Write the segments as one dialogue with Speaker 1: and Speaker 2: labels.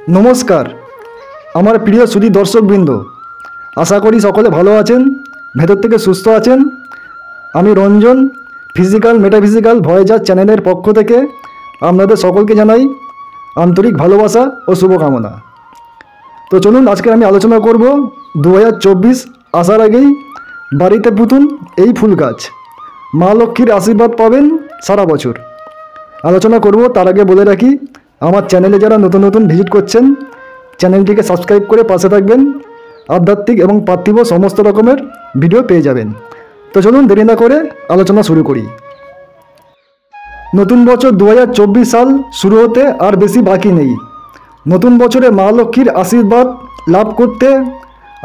Speaker 1: নমস্কার আমার প্রিয় সুধী দর্শকবৃন্দ, আশা করি সকলে ভালো আছেন, ভেতর থেকে সুস্থ আছেন। আমি রঞ্জন ফিজিক্যাল মেটাফিজিক্যাল ভয়েজার চ্যানেলের পক্ষ থেকে আপনাদের সকলকে জানাই আন্তরিক ভালোবাসা ও শুভকামনা। তো চলুন আজকে আমি আলোচনা করব 2024 আসার আগেই বাড়িতে পুতুন এই ফুল গাছ, মা লক্ষ্মীর আশীর্বাদ পাবেন সারা বছর। আলোচনা করব তার আগে বলে রাখি, আমার চ্যানেলে যারা নতুন নতুন ভিজিট করছেন চ্যানেলটিকে সাবস্ক্রাইব করে পাশে থাকবেন, আধ্যাত্মিক এবং পার্থিব সমস্ত রকমের ভিডিও পেয়ে যাবেন। তো চলুন দেরি না করে আলোচনা শুরু করি। নতুন বছর 2024 সাল শুরু হতে আর বেশি বাকি নেই। নতুন বছরে মা লক্ষ্মীর আশীর্বাদ লাভ করতে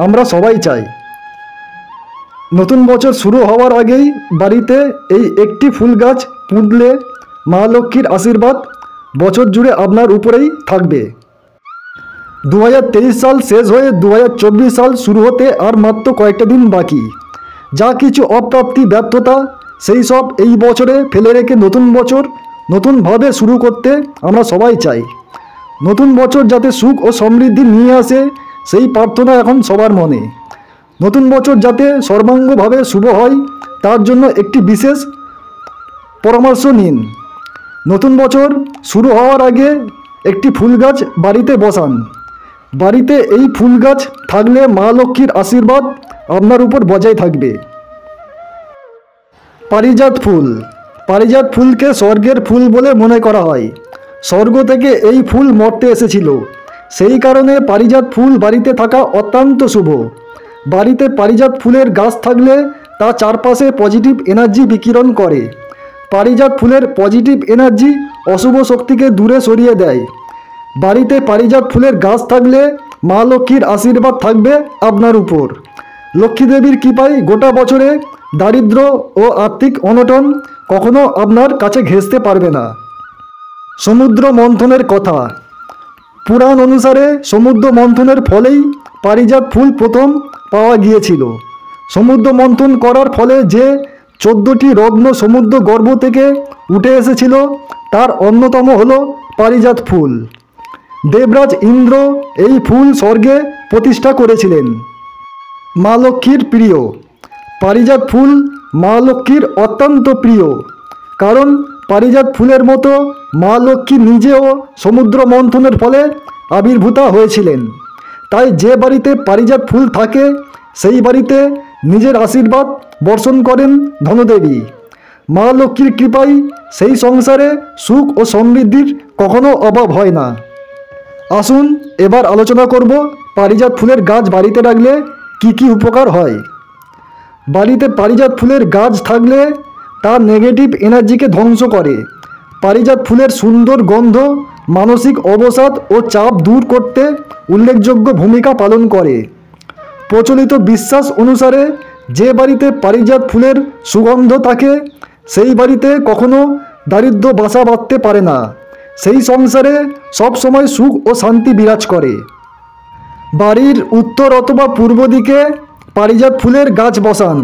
Speaker 1: আমরা সবাই চাই। নতুন বছর শুরু হওয়ার আগেই বাড়িতে এই একটি ফুল গাছ পুঁতলে মা লক্ষ্মীর আশীর্বাদ বছর জুড়ে আপনার উপরেই থাকবে। 2023 সাল শেষ হয়ে 2024 সাল শুরু হতে আর মাত্র কয়েকটা দিন বাকি। যা কিছু অপ্রাপ্তি ব্যর্থতা সেই সব এই বছরে ফেলে রেখে নতুন বছর নতুনভাবে শুরু করতে আমরা সবাই চাই। নতুন বছর যাতে সুখ ও সমৃদ্ধি নিয়ে আসে সেই প্রার্থনা এখন সবার মনে। নতুন বছর যাতে সর্বাঙ্গভাবে শুভ হয় তার জন্য একটি বিশেষ পরামর্শ নিন। নতুন বছর শুরু হওয়ার আগে একটি ফুল গাছ বাড়িতে বসান। বাড়িতে এই ফুল গাছ থাকলে মা লক্ষ্মীর আশীর্বাদ আপনার উপর বজায় থাকবে। পারিজাত ফুল। পারিজাত ফুলকে স্বর্গের ফুল বলে মনে করা হয়। স্বর্গ থেকে এই ফুল মর্তে এসেছিল, সেই কারণে পারিজাত ফুল বাড়িতে থাকা অত্যন্ত শুভ। বাড়িতে পারিজাত ফুলের গাছ থাকলে তা চারপাশে পজিটিভ এনার্জি বিকিরণ করে। পারিজাত ফুলের পজিটিভ এনার্জি অশুভ শক্তিকে দূরে সরিয়ে দেয়। বাড়িতে পারিজাত ফুলের গাছ থাকলে মা লক্ষ্মীর আশীর্বাদ থাকবে আপনার উপর। লক্ষ্মী দেবীর কৃপায় গোটা বছরে দারিদ্র ও আর্থিক অনটন কখনো আপনার কাছে ঘেঁষতে পারবে না। সমুদ্র মন্থনের কথা। পুরাণ অনুসারে সমুদ্র মন্থনের ফলেই পারিজাত ফুল প্রথম পাওয়া গিয়েছিল। সমুদ্র মন্থন করার ফলে যে 14টি রত্ন সমুদ্র গর্ভ থেকে উঠে এসেছিল তার অন্যতম হলো পারিজাত ফুল। দেবরাজ ইন্দ্র এই ফুল স্বর্গে প্রতিষ্ঠা করেছিলেন। মা লক্ষ্মীর প্রিয়। পারিজাত ফুল মা লক্ষ্মীর অত্যন্ত প্রিয়, কারণ পারিজাত ফুলের মতো মা লক্ষ্মী নিজেও সমুদ্র মন্থনের ফলে আবির্ভূতা হয়েছিলেন। তাই যে বাড়িতে পারিজাত ফুল থাকে সেই বাড়িতে নিজের আশীর্বাদ বর্ষণ করেন ধনদেবী। মা লক্ষ্মীর কৃপায় সেই সংসারে সুখ ও সমৃদ্ধির কখনো অভাব হয় না। আসুন এবার আলোচনা করব পারিজাত ফুলের গাছ বাড়িতে রাখলে কি কি উপকার হয়। বাড়িতে পারিজাত ফুলের গাছ থাকলে তা নেগেটিভ এনার্জিকে ধ্বংস করে। পারিজাত ফুলের সুন্দর গন্ধ মানসিক অবসাদ ও চাপ দূর করতে উল্লেখযোগ্য ভূমিকা পালন করে। প্রচলিত বিশ্বাস অনুসারে যে বাড়িতে পারিজাত ফুলের সুগন্ধ থাকে সেই বাড়িতে কখনো দারিদ্র্য বাসা বাঁধতে পারে না। সেই সংসারে সব সময় সুখ ও শান্তি বিরাজ করে। বাড়ির উত্তর অথবা পূর্ব দিকে পারিজাত ফুলের গাছ বসান।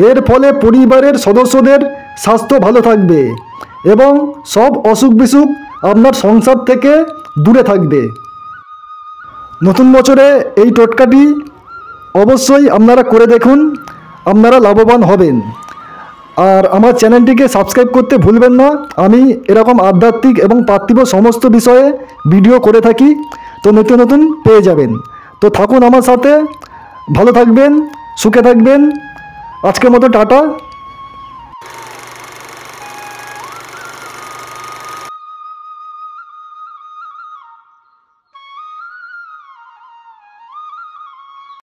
Speaker 1: এর ফলে পরিবারের সদস্যদের স্বাস্থ্য ভালো থাকবে এবং সব অসুখ বিসুখ আপনার সংসার থেকে দূরে থাকবে। নতুন বছরে এই টোটকাটি অবশ্যই আপনারা করে দেখুন, আপনারা লাভবান হবেন। আর আমার চ্যানেলটিকে সাবস্ক্রাইব করতে ভুলবেন না। আমি এরকম আধ্যাত্মিক এবং পার্থিব সমস্ত বিষয়ে ভিডিও করে থাকি, তো নতুন নতুন পেয়ে যাবেন। তো থাকুন আমার সাথে, ভালো থাকবেন, সুখে থাকবেন। আজকের মতো টাটা।